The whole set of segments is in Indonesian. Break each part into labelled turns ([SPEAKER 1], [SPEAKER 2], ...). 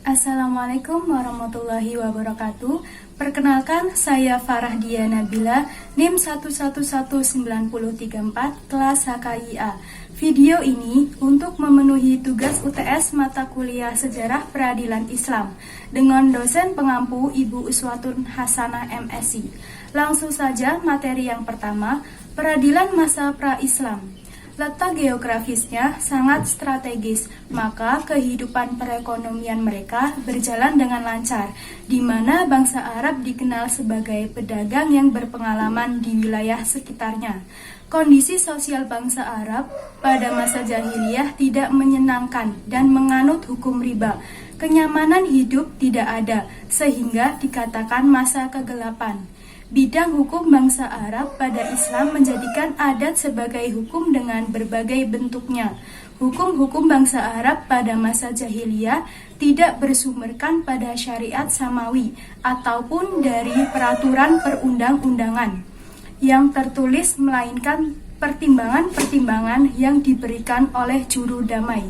[SPEAKER 1] Assalamualaikum warahmatullahi wabarakatuh. Perkenalkan, saya Farah Dia Nabila, NIM 1119034, kelas HKIA. Video ini untuk memenuhi tugas UTS mata kuliah Sejarah Peradilan Islam dengan dosen pengampu Ibu Uswatun Hasanah MSI. Langsung saja materi yang pertama, peradilan masa pra-Islam. Letak geografisnya sangat strategis, maka kehidupan perekonomian mereka berjalan dengan lancar, di mana bangsa Arab dikenal sebagai pedagang yang berpengalaman di wilayah sekitarnya. Kondisi sosial bangsa Arab pada masa jahiliyah tidak menyenangkan dan menganut hukum riba. Kenyamanan hidup tidak ada, sehingga dikatakan masa kegelapan. Bidang hukum bangsa Arab pada Islam menjadikan adat sebagai hukum dengan berbagai bentuknya. Hukum-hukum bangsa Arab pada masa jahiliyah tidak bersumberkan pada syariat samawi ataupun dari peraturan perundang-undangan yang tertulis, melainkan pertimbangan-pertimbangan yang diberikan oleh juru damai.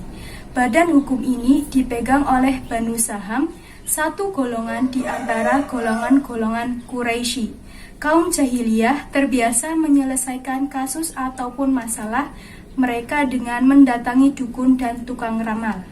[SPEAKER 1] Badan hukum ini dipegang oleh Banu Saham, satu golongan di antara golongan-golongan Quraisy. Kaum jahiliyah terbiasa menyelesaikan kasus ataupun masalah mereka dengan mendatangi dukun dan tukang ramal.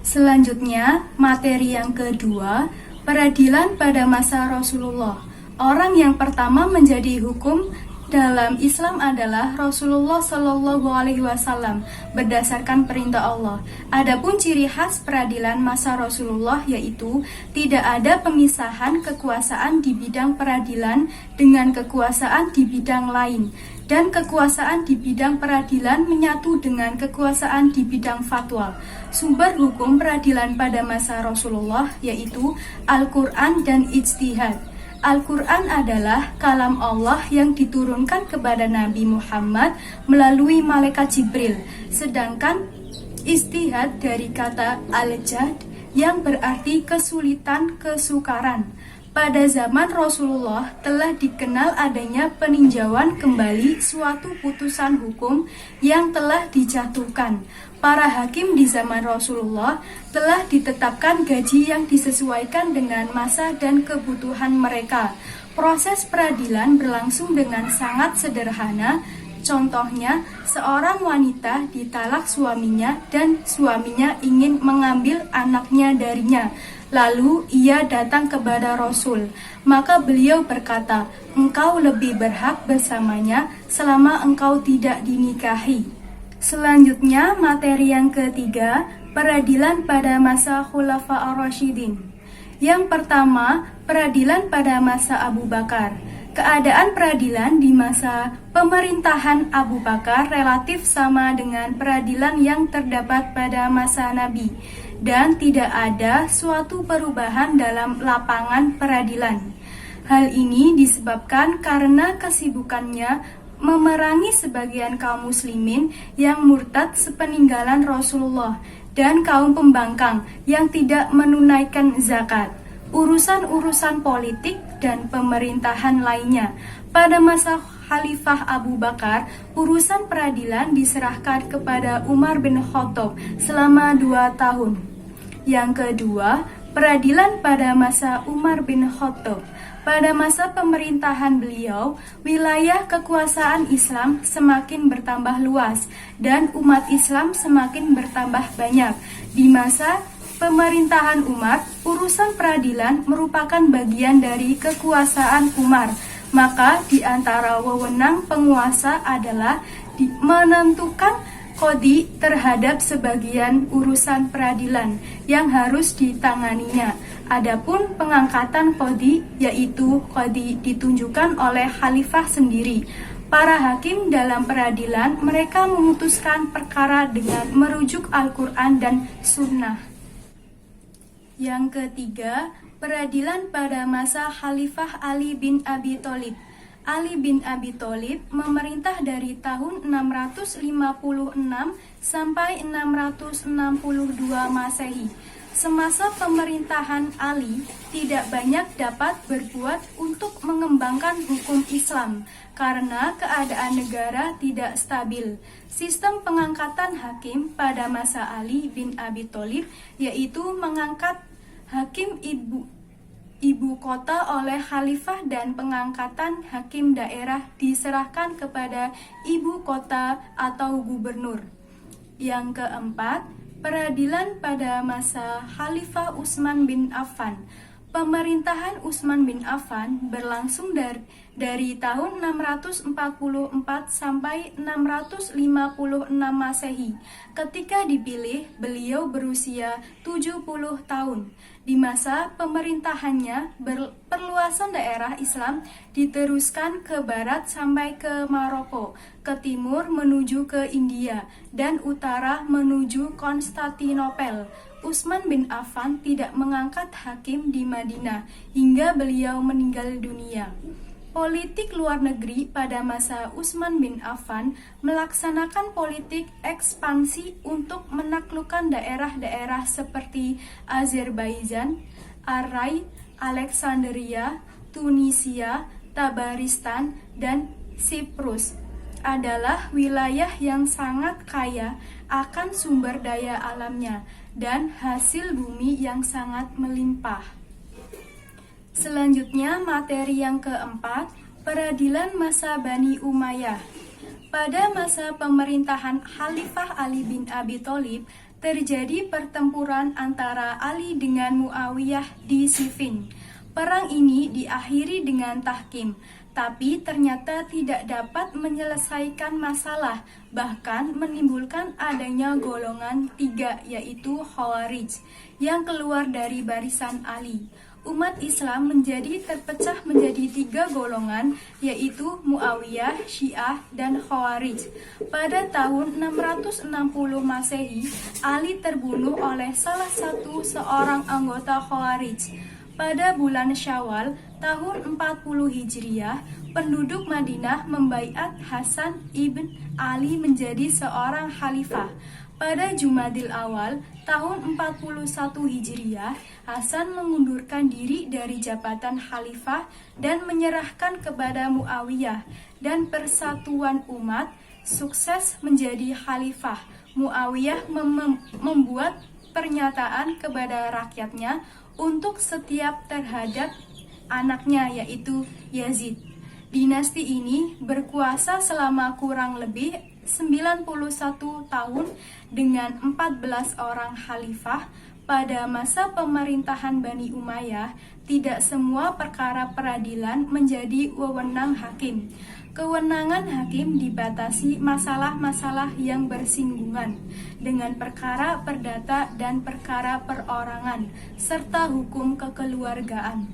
[SPEAKER 1] Selanjutnya, materi yang kedua, peradilan pada masa Rasulullah. Orang yang pertama menjadi hukum dalam Islam adalah Rasulullah Shallallahu Alaihi Wasallam berdasarkan perintah Allah. Adapun ciri khas peradilan masa Rasulullah yaitu tidak ada pemisahan kekuasaan di bidang peradilan dengan kekuasaan di bidang lain, dan kekuasaan di bidang peradilan menyatu dengan kekuasaan di bidang fatwa. Sumber hukum peradilan pada masa Rasulullah yaitu Al-Quran dan ijtihad. Al-Quran adalah kalam Allah yang diturunkan kepada Nabi Muhammad melalui malaikat Jibril. Sedangkan ijtihad dari kata al-jad yang berarti kesulitan, kesukaran. Pada zaman Rasulullah telah dikenal adanya peninjauan kembali suatu putusan hukum yang telah dijatuhkan. Para hakim di zaman Rasulullah telah ditetapkan gaji yang disesuaikan dengan masa dan kebutuhan mereka. Proses peradilan berlangsung dengan sangat sederhana. Contohnya, seorang wanita ditalak suaminya dan suaminya ingin mengambil anaknya darinya. Lalu ia datang kepada Rasul. Maka beliau berkata, "Engkau lebih berhak bersamanya selama engkau tidak dinikahi." Selanjutnya, materi yang ketiga, peradilan pada masa Khulafa ar-Rasyidin. Yang pertama, peradilan pada masa Abu Bakar. Keadaan peradilan di masa pemerintahan Abu Bakar relatif sama dengan peradilan yang terdapat pada masa Nabi, dan tidak ada suatu perubahan dalam lapangan peradilan. Hal ini disebabkan karena kesibukannya memerangi sebagian kaum muslimin yang murtad sepeninggalan Rasulullah dan kaum pembangkang yang tidak menunaikan zakat, urusan-urusan politik dan pemerintahan lainnya. Pada masa Khalifah Abu Bakar, urusan peradilan diserahkan kepada Umar bin Khattab selama 2 tahun. Yang kedua, peradilan pada masa Umar bin Khattab. Pada masa pemerintahan beliau, wilayah kekuasaan Islam semakin bertambah luas dan umat Islam semakin bertambah banyak. Di masa pemerintahan Umar, urusan peradilan merupakan bagian dari kekuasaan Umar. Maka di antara wewenang penguasa adalah menentukan qadhi terhadap sebagian urusan peradilan yang harus ditanganinya. Adapun pengangkatan qadhi, yaitu qadhi ditunjukkan oleh khalifah sendiri. Para hakim dalam peradilan, mereka memutuskan perkara dengan merujuk Al-Quran dan Sunnah. Yang ketiga, peradilan pada masa Khalifah Ali bin Abi Thalib. Ali bin Abi Thalib memerintah dari tahun 656 sampai 662 Masehi. Semasa pemerintahan Ali, tidak banyak dapat berbuat untuk mengembangkan hukum Islam karena keadaan negara tidak stabil. Sistem pengangkatan hakim pada masa Ali bin Abi Thalib yaitu mengangkat hakim ibu kota oleh khalifah dan pengangkatan hakim daerah diserahkan kepada ibu kota atau gubernur. Yang keempat, peradilan pada masa Khalifah Utsman bin Affan. Pemerintahan Utsman bin Affan berlangsung dari tahun 644 sampai 656 Masehi. Ketika dipilih, beliau berusia 70 tahun. Di masa pemerintahannya, perluasan daerah Islam diteruskan ke barat sampai ke Maroko, ke timur menuju ke India, dan utara menuju Konstantinopel. Utsman bin Affan tidak mengangkat hakim di Madinah hingga beliau meninggal dunia. Politik luar negeri pada masa Utsman bin Affan melaksanakan politik ekspansi untuk menaklukkan daerah-daerah seperti Azerbaijan, Arai, Alexandria, Tunisia, Tabaristan, dan Siprus. Adalah wilayah yang sangat kaya akan sumber daya alamnya dan hasil bumi yang sangat melimpah. Selanjutnya, materi yang keempat, peradilan masa Bani Umayyah. Pada masa pemerintahan Khalifah Ali bin Abi Thalib, terjadi pertempuran antara Ali dengan Muawiyah di Siffin. Perang ini diakhiri dengan tahkim, tapi ternyata tidak dapat menyelesaikan masalah, bahkan menimbulkan adanya golongan tiga, yaitu Khawarij, yang keluar dari barisan Ali. Umat Islam menjadi terpecah menjadi tiga golongan, yaitu Muawiyah, Syiah, dan Khawarij. Pada tahun 660 Masehi, Ali terbunuh oleh salah satu seorang anggota Khawarij. Pada bulan Syawal tahun 40 Hijriah, penduduk Madinah membaiat Hasan ibn Ali menjadi seorang khalifah. Pada Jumadil Awal tahun 41 Hijriah, Hasan mengundurkan diri dari jabatan khalifah dan menyerahkan kepada Muawiyah, dan persatuan umat sukses menjadi khalifah. Muawiyah membuat pernyataan kepada rakyatnya untuk setiap terhadap anaknya, yaitu Yazid. Dinasti ini berkuasa selama kurang lebih 91 tahun dengan 14 orang khalifah. Pada masa pemerintahan Bani Umayyah, tidak semua perkara peradilan menjadi wewenang hakim. Kewenangan hakim dibatasi masalah-masalah yang bersinggungan dengan perkara perdata dan perkara perorangan, serta hukum kekeluargaan.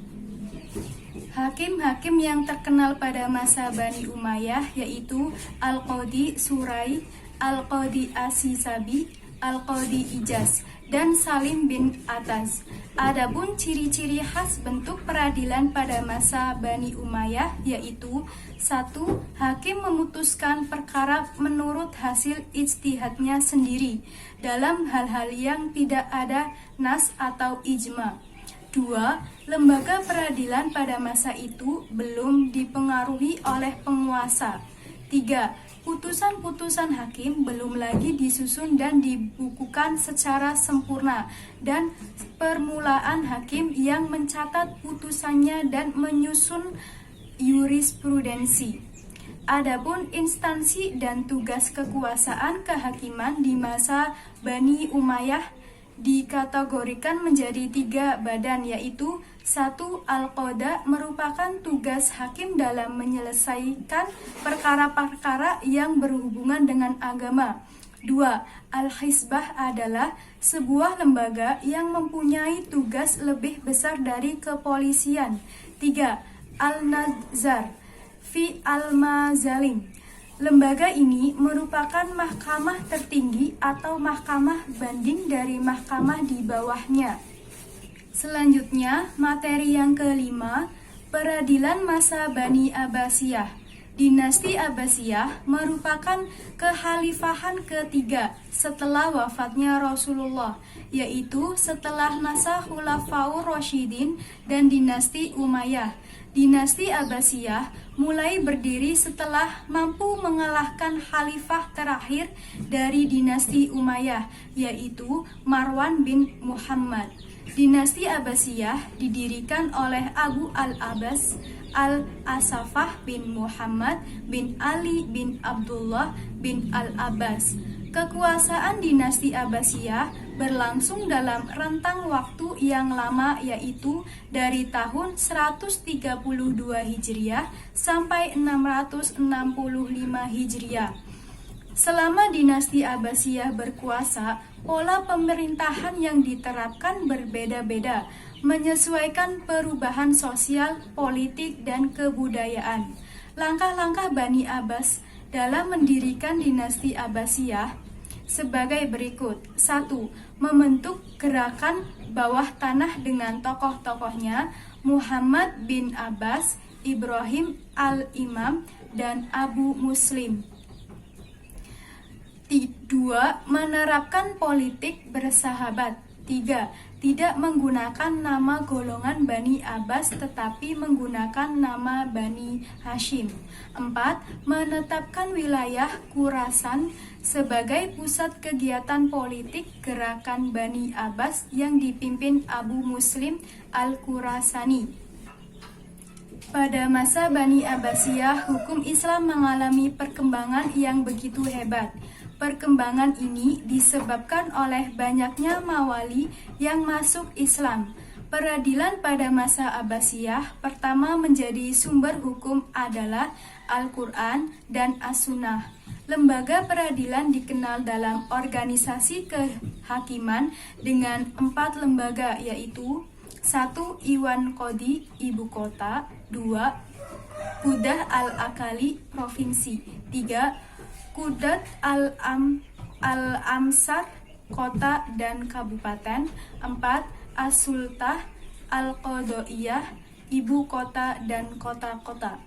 [SPEAKER 1] Hakim-hakim yang terkenal pada masa Bani Umayyah yaitu Al-Qadhi Surai, Al-Qadhi As-Sisabi, Al-Qadhi Ijaz, dan Salim bin Ataz. Adapun ciri-ciri khas bentuk peradilan pada masa Bani Umayyah yaitu: 1. Hakim memutuskan perkara menurut hasil ijtihadnya sendiri dalam hal-hal yang tidak ada nas atau ijma. 2. Lembaga peradilan pada masa itu belum dipengaruhi oleh penguasa. 3. Putusan-putusan hakim belum lagi disusun dan dibukukan secara sempurna, dan permulaan hakim yang mencatat putusannya dan menyusun jurisprudensi. Adapun instansi dan tugas kekuasaan kehakiman di masa Bani Umayyah dikategorikan menjadi 3 badan, yaitu 1. Al-Qadha merupakan tugas hakim dalam menyelesaikan perkara-perkara yang berhubungan dengan agama. 2. Al-Hizbah adalah sebuah lembaga yang mempunyai tugas lebih besar dari kepolisian. 3. Al-Nazar fi al-Mazalim. Lembaga ini merupakan mahkamah tertinggi atau mahkamah banding dari mahkamah di bawahnya. Selanjutnya, materi yang kelima, peradilan masa Bani Abbasiyah. Dinasti Abbasiyah merupakan kekhalifahan ketiga setelah wafatnya Rasulullah, yaitu setelah masa Khulafaur Rasyidin dan dinasti Umayyah. Dinasti Abbasiyah mulai berdiri setelah mampu mengalahkan khalifah terakhir dari dinasti Umayyah, yaitu Marwan bin Muhammad. Dinasti Abbasiyah didirikan oleh Abu al-Abbas Al-Asafah bin Muhammad bin Ali bin Abdullah bin Al-Abbas. Kekuasaan dinasti Abbasiyah berlangsung dalam rentang waktu yang lama, yaitu dari tahun 132 Hijriah sampai 665 Hijriah. Selama dinasti Abbasiyah berkuasa, pola pemerintahan yang diterapkan berbeda-beda, menyesuaikan perubahan sosial, politik, dan kebudayaan. Langkah-langkah Bani Abbas dalam mendirikan dinasti Abbasiyah sebagai berikut. 1. Membentuk gerakan bawah tanah dengan tokoh-tokohnya Muhammad bin Abbas, Ibrahim al-Imam, dan Abu Muslim. 2. Menerapkan politik bersahabat. 3. Tidak menggunakan nama golongan Bani Abbas tetapi menggunakan nama Bani Hashim. 4. Menetapkan wilayah Khurasan sebagai pusat kegiatan politik gerakan Bani Abbas yang dipimpin Abu Muslim al-Khurasani. Pada masa Bani Abbasiyah, hukum Islam mengalami perkembangan yang begitu hebat. Perkembangan ini disebabkan oleh banyaknya mawali yang masuk Islam. Peradilan pada masa Abbasiyah pertama menjadi sumber hukum adalah Al-Quran dan As-Sunnah. Lembaga peradilan dikenal dalam organisasi kehakiman dengan 4 lembaga, yaitu 1. Iwan Qodi Ibu Kota, 2. Qudah Al-Akali Provinsi, 3. Qudat Al-Amsar Kota dan Kabupaten, 4. As-Sultah Al-Qadoiyah Ibu Kota dan Kota-Kota.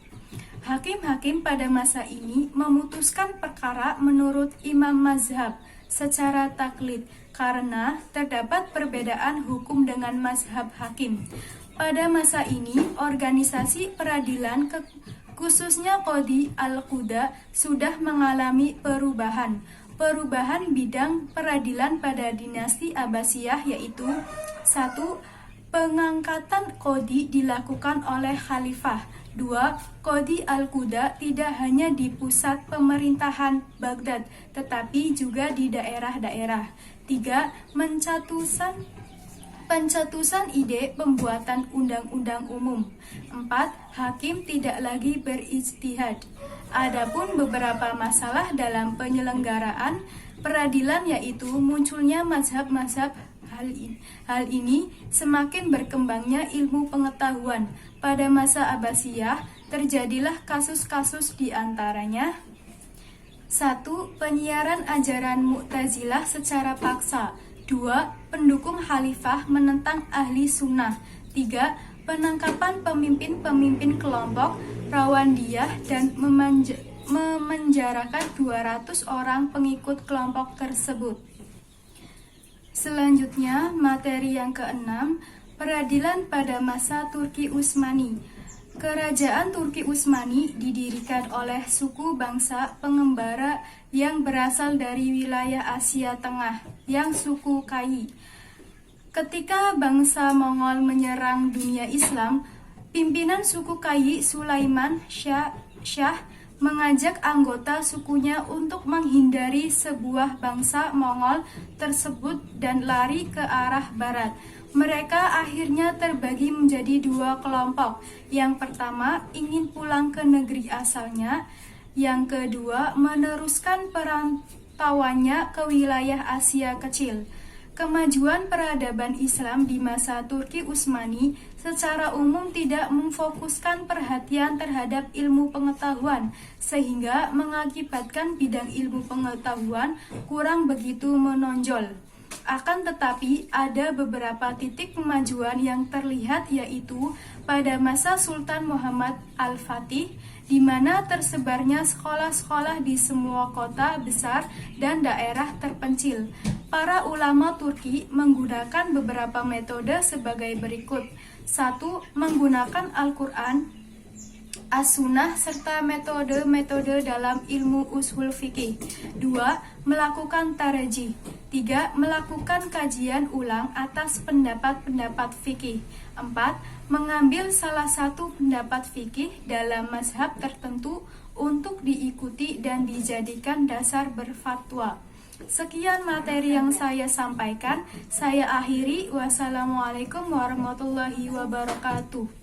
[SPEAKER 1] Hakim-hakim pada masa ini memutuskan perkara menurut imam mazhab secara taklid karena terdapat perbedaan hukum dengan mazhab hakim. Pada masa ini, organisasi peradilan khususnya Qodi Al-Qudah sudah mengalami perubahan bidang peradilan pada dinasti Abbasiyah, yaitu 1. Pengangkatan Qodi dilakukan oleh khalifah. 2. Qodi Al-Qudah tidak hanya di pusat pemerintahan Baghdad, tetapi juga di daerah-daerah. 3. Pencetusan ide pembuatan undang-undang umum. 4. Hakim tidak lagi berijtihad. Adapun beberapa masalah dalam penyelenggaraan peradilan, yaitu munculnya mazhab-mazhab. Hal ini semakin berkembangnya ilmu pengetahuan. Pada masa Abbasiyah terjadilah kasus-kasus di antaranya: 1. Penyiaran ajaran Mu'tazilah secara paksa. 2. Pendukung khalifah menentang ahli sunnah. 3. Penangkapan pemimpin-pemimpin kelompok Rawandiyah dan memenjarakan 200 orang pengikut kelompok tersebut. Selanjutnya, materi yang keenam, peradilan pada masa Turki Utsmani. Kerajaan Turki Utsmani didirikan oleh suku bangsa pengembara yang berasal dari wilayah Asia Tengah, yang suku Kai. Ketika bangsa Mongol menyerang dunia Islam, pimpinan suku Kai, Sulaiman Shah, mengajak anggota sukunya untuk menghindari sebuah bangsa Mongol tersebut dan lari ke arah barat. Mereka akhirnya terbagi menjadi 2 kelompok. Yang pertama ingin pulang ke negeri asalnya, yang kedua meneruskan perantauannya ke wilayah Asia Kecil. Kemajuan peradaban Islam di masa Turki Utsmani secara umum tidak memfokuskan perhatian terhadap ilmu pengetahuan, sehingga mengakibatkan bidang ilmu pengetahuan kurang begitu menonjol. Akan tetapi ada beberapa titik kemajuan yang terlihat, yaitu pada masa Sultan Muhammad Al-Fatih, di mana tersebarnya sekolah-sekolah di semua kota besar dan daerah terpencil. Para ulama Turki menggunakan beberapa metode sebagai berikut. 1. Menggunakan Al-Quran, As-Sunnah, serta metode-metode dalam ilmu ushul fikih. 2. Melakukan tarjih. 3. Melakukan kajian ulang atas pendapat-pendapat fikih. 4. Mengambil salah satu pendapat fikih dalam mazhab tertentu untuk diikuti dan dijadikan dasar berfatwa. Sekian materi yang saya sampaikan. Saya akhiri. Wassalamualaikum warahmatullahi wabarakatuh.